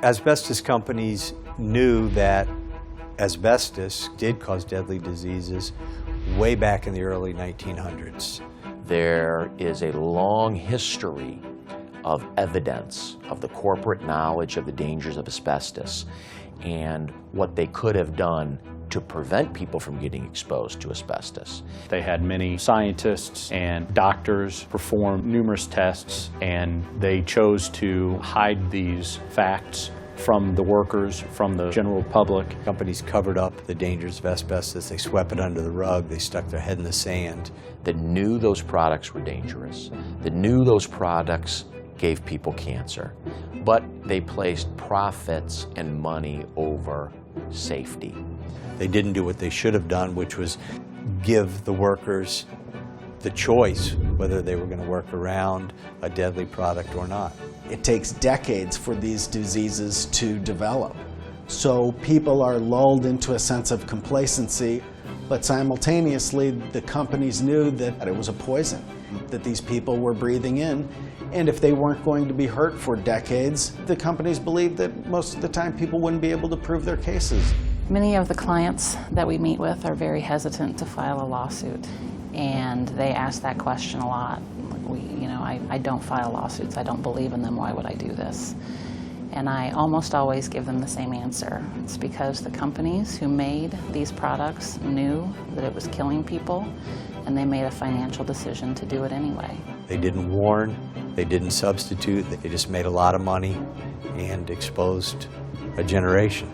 Asbestos companies knew that asbestos did cause deadly diseases way back in the early 1900s. There is a long history of evidence of the corporate knowledge of the dangers of asbestos and what they could have done to prevent people from getting exposed to asbestos. They had many scientists and doctors perform numerous tests, and they chose to hide these facts from the workers, from the general public. Companies covered up the dangers of asbestos. They swept it under the rug. They stuck their head in the sand. That knew those products were dangerous, that knew those products gave people cancer, but they placed profits and money over safety. They didn't do what they should have done, which was give the workers the choice whether they were going to work around a deadly product or not. It takes decades for these diseases to develop. So people are lulled into a sense of complacency, but simultaneously the companies knew that it was a poison that these people were breathing in, and if they weren't going to be hurt for decades, the companies believed that most of the time people wouldn't be able to prove their cases. Many of the clients that we meet with are very hesitant to file a lawsuit, and they ask that question a lot. I don't file lawsuits. I don't believe in them. Why would I do this? And I almost always give them the same answer. It's because the companies who made these products knew that it was killing people, and they made a financial decision to do it anyway. They didn't warn, they didn't substitute, they just made a lot of money and exposed a generation.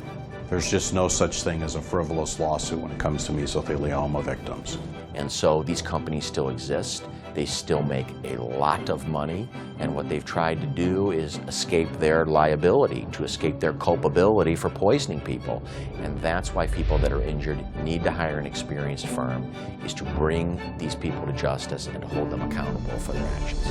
There's just no such thing as a frivolous lawsuit when it comes to mesothelioma victims. And so these companies still exist. They still make a lot of money, and what they've tried to do is escape their liability, to escape their culpability for poisoning people. And that's why people that are injured need to hire an experienced firm, is to bring these people to justice and to hold them accountable for their actions.